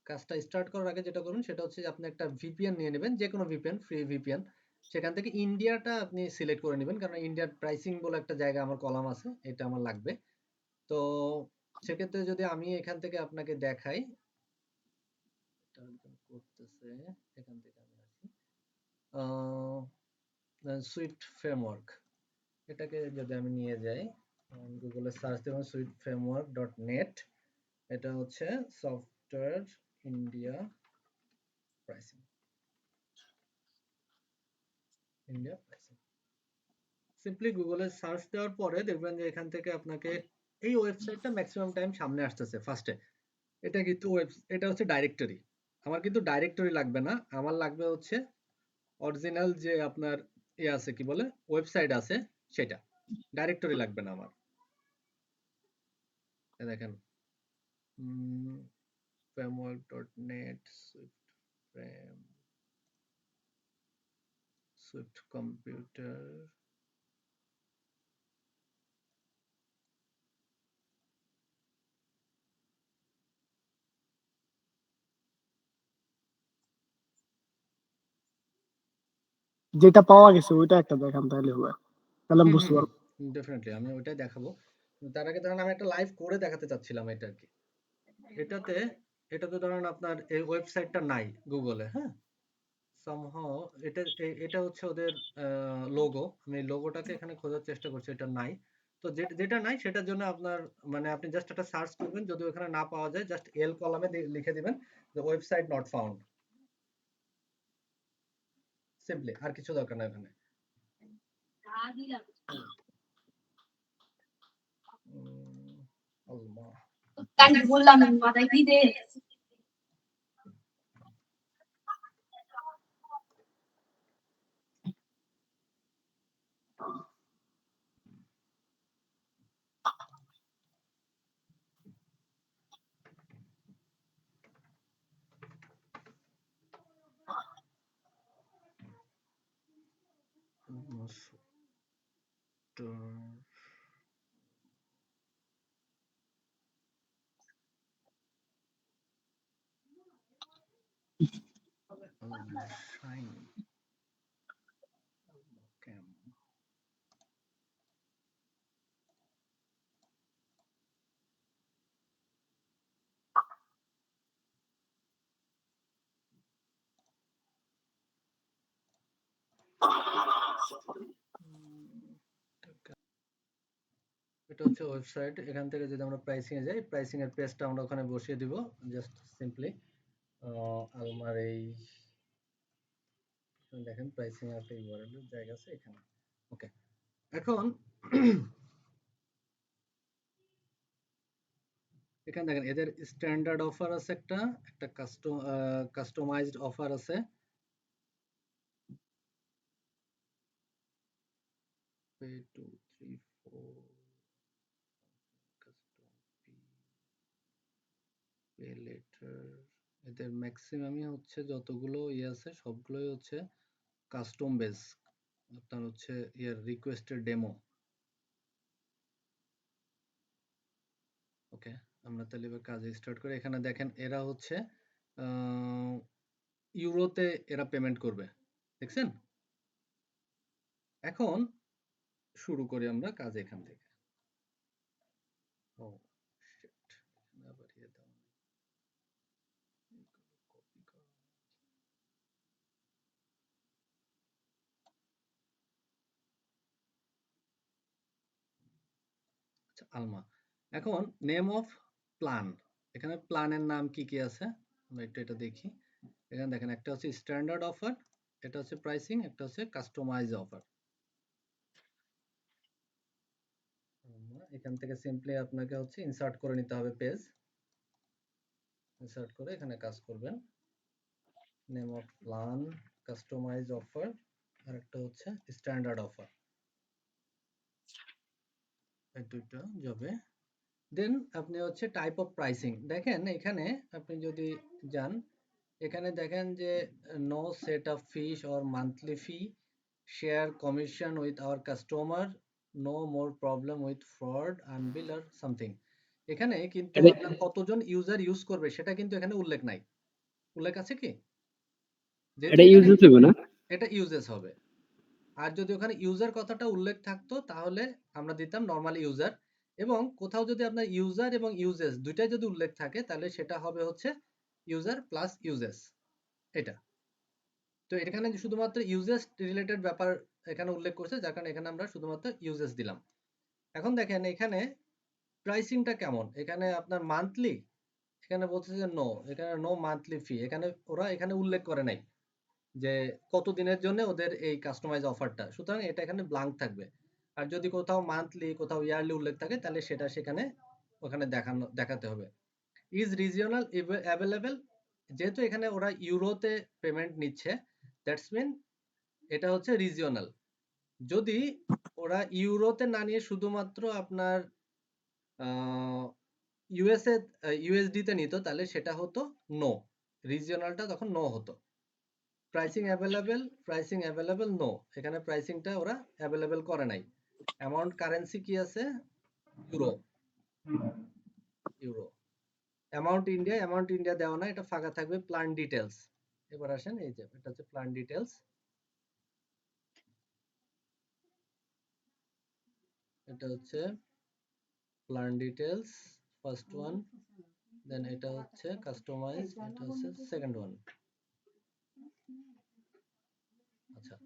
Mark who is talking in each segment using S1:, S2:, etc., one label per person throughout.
S1: কাজটা স্টার্ট করার আগে যেটা করুন সেটা হচ্ছে যে আপনি একটা ভিপিএন নিয়ে নেবেন, যে কোনো ভিপিএন, ফ্রি ভিপিএন। সেখান থেকে ইন্ডিয়াটা আপনি সিলেক্ট করে নেবেন, কারণ ইন্ডিয়ার প্রাইসিং বলে একটা জায়গা আমার কলাম আছে, এটা আমার লাগবে। তো সেক্ষেত্রে যদি আমি এখান থেকে আপনাকে দেখাই, করতেছে এখান থেকে আমি আসি, সুইফট ফ্রেমওয়ার্ক, এটাকে যদি আমি নিয়ে যাই, গুগলে সার্চ দেবেন সুইফট ফ্রেমওয়ার্ক ডট নেট, এটা হচ্ছে software India pricing, India pricing. Simply গুগলে সার্চ দেওয়ার পরে দেখবেন যে এখান থেকে আপনাকে এই ওয়েবসাইটটা ম্যাক্সিমাম টাইম সামনে আসতেছে ফার্স্টে। এটা কিন্তু এটা হচ্ছে ডাইরেক্টরি। আমার কিন্তু ডাইরেক্টরি লাগবে না, আমার লাগবে হচ্ছে অরিজিনাল যে আপনার আছে কি বলে ওয়েবসাইট আছে সেটা, ডাইরেক্টরি লাগবে না আমার। দেখেন framework.net swift computer,
S2: যেটা পাওয়া গেছে ওইটা একটা দেখান তাহলে হবে, তাহলে আমি বুঝতে পারবো।
S1: ডেফিনেটলি আমি ওইটাই দেখাবো। তার আগে ধরেন আমি একটা লাইভ করে দেখাতে চাচ্ছিলাম এটা আর কি। এটাতে ধরেন আপনার এই ওয়েবসাইটটা নাই গুগলে, হ্যাঁ, সামহাও এটা হচ্ছে ওদের লোগো। আমি লোগোটাকে এখানে খোঁজার চেষ্টা করছি, এটা নাই। তো যেটা নাই সেটার জন্য আপনার মানে আপনি জাস্ট একটা সার্চ করবেন, যদি ওখানে না পাওয়া যায় জাস্ট এল কলামে লিখে দিবেন যে ওয়েবসাইট নট ফাউন্ড, সিম্পলি, আর কিছু দরকার নাই এখানে। আল্লাহ
S3: বললাম মাথায় কি দে
S1: এটা হচ্ছে ওয়েবসাইট। এখান থেকে যদি আমরা প্রাইসিং এ যাই, প্রাইসিং এর পেজটা আমরা ওখানে বসিয়ে দিব, জাস্ট সিম্পলি আলমার এই দেখেন প্রাইসিং এর একটা ইউআরএল এর জায়গা আছে এখানে। ওকে, এখন এখানে দেখেন এদের স্ট্যান্ডার্ড অফার আছে, একটা একটা কাস্টমাইজড অফার আছে। pay 2 3 4 custom pay later, এদের ম্যাক্সিমামই হচ্ছে যতগুলো আছে সবগুলোই হচ্ছে কাস্টম বেস, আপনার হচ্ছে ইয়ার রিকোয়েস্টেড ডেমো। ওকে, আমরা তাহলে এবার কাজে স্টার্ট করি। এখানে দেখেন এরা হচ্ছে ইউরোতে এরা পেমেন্ট করবে, দেখছেন? এখন শুরু করি আমরা কাজ এখান থেকে। ও শিট, আবার ইয়ে দাও, কপি করো। আচ্ছা, আলমা। এখন নেম অফ প্ল্যান, এখানে প্ল্যানের নাম কি কি আছে আমরা একটু এটা দেখি। এখানে দেখেন একটা হচ্ছে স্ট্যান্ডার্ড অফার, এটা হচ্ছে প্রাইসিং, একটা হচ্ছে কাস্টমাইজ অফার। এখান থেকে সিম্পলি আপনাকে হচ্ছে ইনসার্ট করে নিতে হবে পেজ, ইনসার্ট করে এখানে কাজ করবেন। Name of plan, customise offer, আর একটা হচ্ছে স্ট্যান্ডার্ড অফার, এই দুটো যাবে। দেন আপনি হচ্ছে টাইপ অফ প্রাইসিং, দেখেন এখানে আপনি যদি যান, এখানে দেখেন যে no set of fees or monthly fee, share commission with our customer, no more problem with fraud, আনবিল আর সামথিং। এখানে কিন্তু আপনার কতজন ইউজার ইউজ করবে সেটা কিন্তু এখানে উল্লেখ নাই। উল্লেখ আছে কি? যেহেতু
S4: এটা
S1: এখানে
S4: ইউজেস হবে না?
S1: এটা ইউজেস হবে। আর যদি ওখানে ইউজার কথাটা উল্লেখ থাকতো তাহলে আমরা দিতাম নরমাল ইউজার, এবং কোথাও যদি আপনার ইউজার এবং ইউজেস দুইটাই যদি উল্লেখ থাকে তাহলে সেটা হবে হচ্ছে ইউজার প্লাস ইউজেস। এটা তো এখানে শুধুমাত্র ইউজেস রিলেটেড ব্যাপার এখানে উল্লেখ করছে, যার কারণে এখানে আমরা শুধুমাত্র ইউজেস দিলাম। এখন দেখেন এখানে প্রাইসিংটা কেমন, এখানে আপনার মান্থলি, এখানে বলছে যে নো, এখানে নো মান্থলি ফি, এখানে ওরা এখানে উল্লেখ করে নাই যে কত দিনের জন্য ওদের এই কাস্টমাইজ অফারটা, সুতরাং এটা এখানে ব্ল্যাঙ্ক থাকবে। আর যদি কোথাও মান্থলি কোথাও ইয়ারলি উল্লেখ থাকে তাহলে সেটা সেখানে ওখানে দেখাতে হবে। ইজ রিজিওনাল অ্যাভেলেবেল, যেহেতু এখানে ওরা ইউরোতে পেমেন্ট নিচ্ছে, দ্যাটস মিন এটা হচ্ছে রিজিওনাল। যদি ওরা ইউরোতে না নিয়ে শুধুমাত্র আপনার ইউএসএ ইউএসডি তে নিত তাহলে সেটা হতো নো, রিজিওনালটা তখন নো হতো। প্রাইসিং অ্যাভেলেবল নো, এখানে প্রাইসিংটা ওরা অ্যাভেলেবল করে নাই। অ্যামাউন্ট কারেন্সি কি আছে? ইউরো। ইউরো। অ্যামাউন্ট ইন্ডিয়া দেওয়া না, এটা ফাঁকা থাকবে। প্ল্যান ডিটেলস, এবার আসেন এই যে এটা হচ্ছে প্ল্যান ডিটেলস, এটা হচ্ছে প্ল্যান ডিটেলস ফার্স্ট ওয়ান, দেন এটা হচ্ছে কাস্টমাইজ, এটা হচ্ছে সেকেন্ড ওয়ান। আচ্ছা,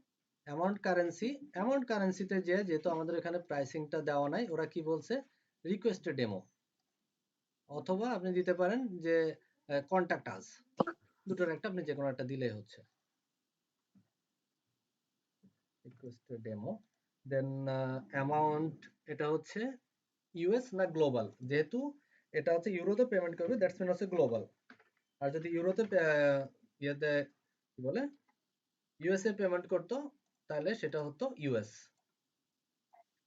S1: অ্যামাউন্ট কারেন্সিতে যেহেতু আমাদের এখানে প্রাইসিংটা দেওয়া নাই, ওরা কি বলছে রিকোয়েস্ট ডেমো, অথবা আপনি দিতে পারেন যে কন্টাক্ট আস, দুটোর একটা আপনি যে কোনো একটা দিলেই হচ্ছে রিকোয়েস্ট ডেমো। দেন অ্যামাউন্ট, এটা হচ্ছে ইউএস না গ্লোবাল, যেহেতু এটা হচ্ছে ইউরোতে পেমেন্ট করবে দ্যাটস মিন হচ্ছে গ্লোবাল। আর যদি ইউরোতে ইয়েতে কি বলে ইউএসএ পেমেন্ট করতো তাহলে সেটা হতো ইউএস।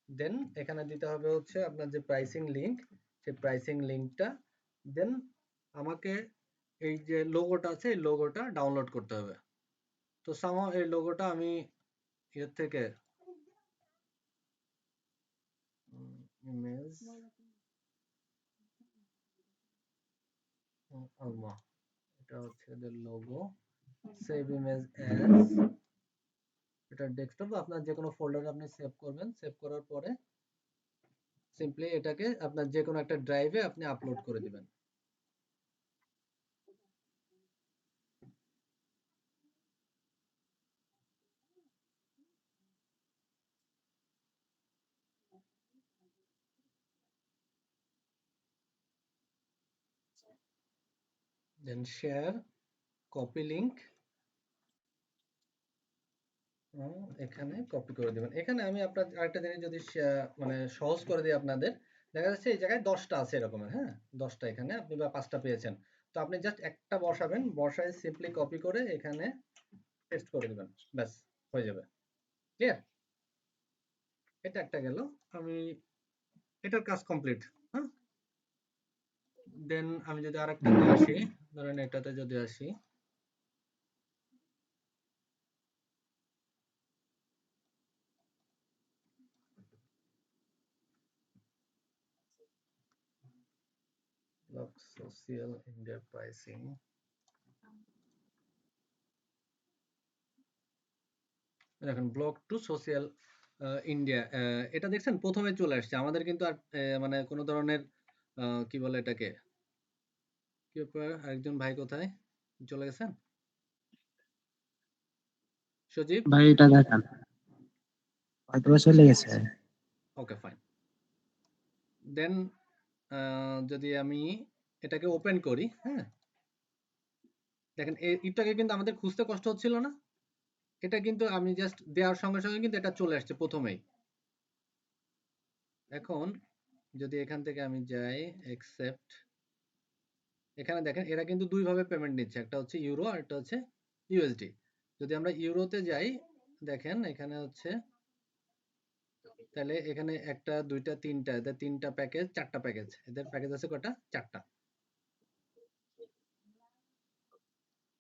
S1: দেন এখানে দিতে হবে হচ্ছে আপনার যে প্রাইসিং লিংক, সেই প্রাইসিং লিংকটা। দেন আমাকে এই যে লোগোটা আছে এই লোগোটা ডাউনলোড করতে হবে। তো সামহাও এই লোগোটা আমি এর থেকে ইমেজ আলমা, এটা হচ্ছে এদের লোগো, সেভ ইমেজ অ্যাজ, এটা ডেস্কটপ আপনার যে কোনো ফোল্ডারে আপনি সেভ করবেন, সেভ করার পরে সিম্পলি এটাকে আপনার যে কোনো একটা ড্রাইভে আপনি আপলোড করে দিবেন। দেন শেয়ার, কপি লিংক, এখানে কপি করে দিবেন। এখানে আমি আপনার আরেকটা জিনিস যদি মানে সহজ করে দিই আপনাদের, দেখা যাচ্ছে এই জায়গায় 10টা আছে এরকমের, হ্যাঁ 10টা এখানে আপনি বা 5টা পেয়েছেন, তো আপনি জাস্ট একটা বসাবেন, বসায় সিম্পলি কপি করে এখানে পেস্ট করে দিবেন, ব্যাস হয়ে যাবে। ক্লিয়ার? এটা একটা গেল, আমি এটার কাজ কমপ্লিট। হ্যাঁ, দেন আমি যদি আরেকটাতে আসি, ধরেন এটাতে যদি আসি, সোশ্যাল ইন্ডিয়া প্রাইসিং, দেখেন ব্লক টু সোশ্যাল ইন্ডিয়া, এটা দেখছেন প্রথমে চলে আসছে আমাদের, কিন্তু আর মানে কোনো ধরনের কি বলে এটাকে, কি ব্যাপার, আরেকজন ভাই কোথায় চলে গেছেন? সজীব,
S5: ভাই এটা দেখান, হয়তো বা চলে গেছে।
S1: Okay fine. দেন যদি আমি এটাকে ওপেন করি, হ্যাঁ দেখেন এটাকে কিন্তু আমাদের খুঁজতে কষ্ট হচ্ছিল না, এটা কিন্তু আমি জাস্ট দেওয়ার সঙ্গে সঙ্গে কিন্তু এটা চলে আসছে প্রথমেই। এখন যদি এখান থেকে আমি যাই অ্যাকসেপ্ট, এখানে দেখেন এরা কিন্তু দুই ভাবে পেমেন্ট নিচ্ছে, একটা হচ্ছে ইউরো আর একটা হচ্ছে ইউএসডি। যদি আমরা ইউরোতে যাই, দেখেন এখানে হচ্ছে, তাহলে এখানে একটা দুইটা তিনটা, এদের তিনটা প্যাকেজ, চারটা প্যাকেজ, এদের প্যাকেজ আছে কটা? চারটা।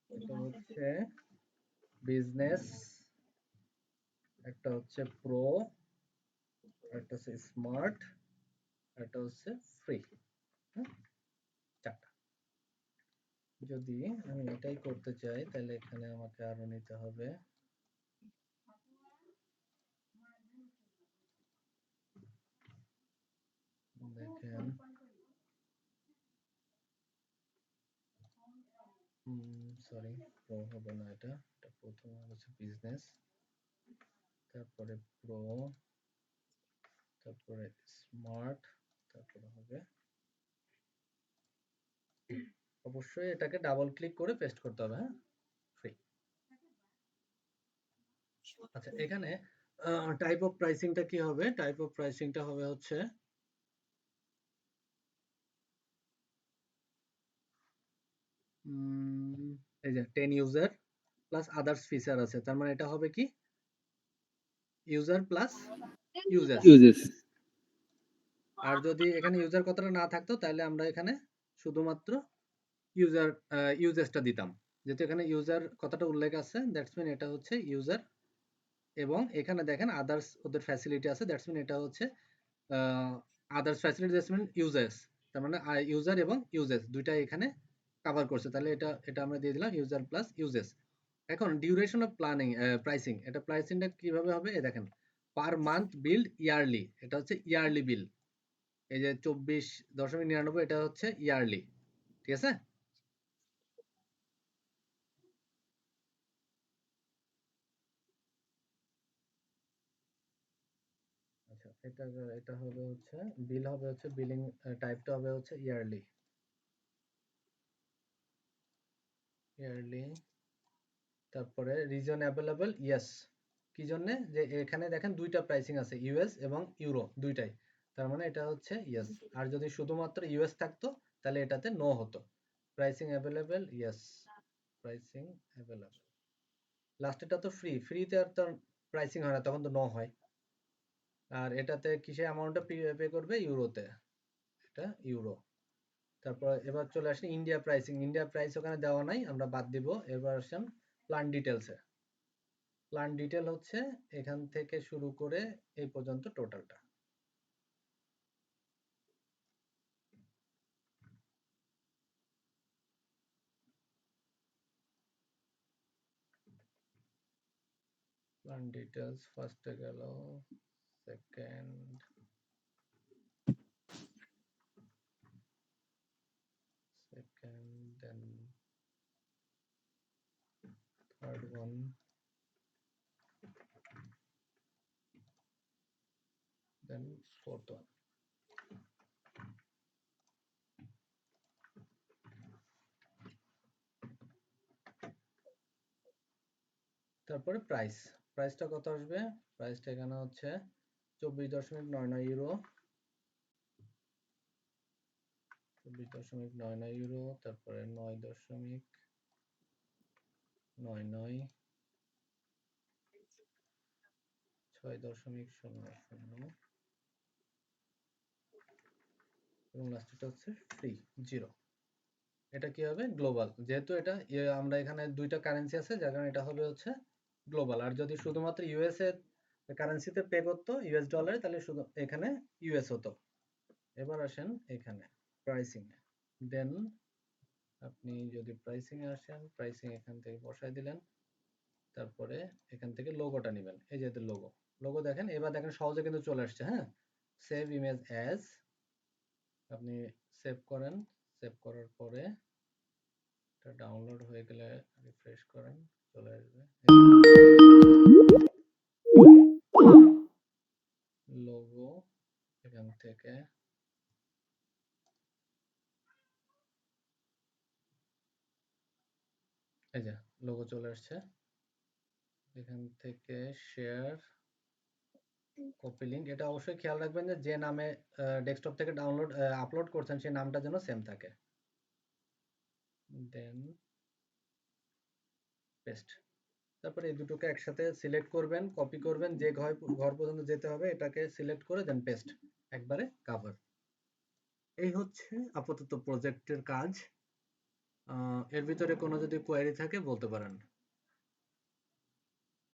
S1: এটা হচ্ছে বিজনেস, একটা হচ্ছে প্রো, একটা হচ্ছে স্মার্ট, একটা হচ্ছে ফ্রি, চারটা। যদি আমি এটাই করতে চাই তাহলে এখানে আমাকে আরো নিতে হবে। দেখেন সরি, প্রো হবে না, এটা প্রথমে হচ্ছে বিজনেস, তারপরে প্রো, তারপরে স্মার্ট, তারপরে হবে, অবশ্যই এটাকে ডাবল ক্লিক করে পেস্ট করতে হবে। হ্যাঁ, ফ্রি। আচ্ছা, এখানে টাইপ অফ প্রাইসিংটা কি হবে? টাইপ অফ প্রাইসিংটা হবে হচ্ছে এই যে 10 ইউজার প্লাস আদার্স ফিচার আছে, তার মানে এটা হবে কি ইউজার প্লাস ইউজেস।
S4: ইউজেস।
S1: আর যদি এখানে ইউজার কথাটা না থাকতো তাহলে আমরা এখানে শুধুমাত্র ইউজার ইউজেসটা দিতাম। যেহেতু এখানে ইউজার কথাটা উল্লেখ আছে, দ্যাটস মিন এটা হচ্ছে ইউজার, এবং এখানে দেখেন আদার্স ওদের ফ্যাসিলিটি আছে, দ্যাটস মিন এটা হচ্ছে others facility, that's mean uses, তার মানে ইউজার এবং ইউজেস দুইটা এখানে কভার করছে, তাহলে এটা এটা আমরা দিয়ে দিলাম ইউজার প্লাস ইউজেস। এখন ডিউরেশন অফ প্ল্যানিং প্রাইসিং, এটা প্রাইসিংটা কিভাবে হবে? এই দেখেন পার মান্থ বিল্ড ইয়ারলি, এটা হচ্ছে ইয়ারলি বিল। এই যে 24.99 এটা হচ্ছে ইয়ারলি, ঠিক আছে? আচ্ছা, এটা হবে হচ্ছে বিল, হবে হচ্ছে বিলিং টাইপটা হবে হচ্ছে ইয়ারলি, ইয়ারলি। তারপরে রিজন অ্যাভেলেবল, ইয়েস। কি জন্য? যে এখানে দেখেন দুইটা প্রাইসিং আছে, ইউএস এবং ইউরো দুইটাই, তার মানে এটা হচ্ছে ইয়েস। আর যদি শুধুমাত্র ইউএস থাকতো তাহলে এটাতে নো হতো। Pricing available, yes, pricing available. লাস্টেরটা তো ফ্রি, ফ্রিতে আর তার প্রাইসিং হয় না, তখন তো নো হয়। আর এটাতে কিসে অ্যামাউন্টটা পে করবে? ইউরোতে, এটা ইউরো। তারপর এবার চলে আসি ইন্ডিয়া প্রাইসিং। ইন্ডিয়া প্রাইস ওখানে দেওয়া নাই, আমরা বাদ দিব। এবার আসেন প্ল্যান ডিটেলসে। প্ল্যান ডিটেল হচ্ছে এখান থেকে শুরু করে এই পর্যন্ত টোটালটা। প্ল্যান ডিটেলস ফার্স্টে গেল, সেকেন্ড, দেন থার্ড ওয়ান, দেন ফোর্থ ওয়ান। তারপরে প্রাইসটা কত আসবে? প্রাইসটা এখানে হচ্ছে 24.99 ইউরো, 24.99 ইউরো, তারপরে 9.99, 6.00, এবং লাস্টটা হচ্ছে ফ্রি, 0। এটা কি হবে? গ্লোবাল। যেহেতু এটা আমরা এখানে দুইটা কারেন্সি আছে, যার কারণে এটা হবে হচ্ছে গ্লোবাল। আর যদি শুধুমাত্র ইউএস এর কারেন্সিতে পে করতো, ইউএস ডলারে, তাহলে শুধু এখানে ইউএস হতো। এবার আসেন এখানে প্রাইসিং, দেন আপনি যদি প্রাইসিং এ আসেন, প্রাইসিং এখান থেকে বসাই দিলেন, তারপরে এখান থেকে লোগোটা নেবেন। এই যে লোগো দেখেন, এবার দেখেন সহজে কিন্তু চলে আসছে। হ্যাঁ, সেভ ইমেজ অ্যাজ, আপনি সেভ করেন, সেভ করার পরে এটা ডাউনলোড হয়ে গেলে রিফ্রেশ করেন, চলে আসবে লোগো। এখান থেকে এই যে লোগো চলে আসছে। এখান থেকে শেয়ার, কপি লিংক, এটা অবশ্যই খেয়াল রাখবেন যে নামে ডেস্কটপ থেকে ডাউনলোড আপলোড করছেন সেই নামটা যেন সেম থাকে। দেন পেস্ট। তারপরে এই দুটোকে একসাথে সিলেক্ট করবেন, কপি করবেন, যে ঘর পর্যন্ত যেতে হবে এটাকে সিলেক্ট করে দেন পেস্ট, একবারে কভার। এই হচ্ছে আপাতত প্রজেক্টের কাজ। এর ভিতরে কোনো যদি কোয়েরি থাকে বলতে পারেন।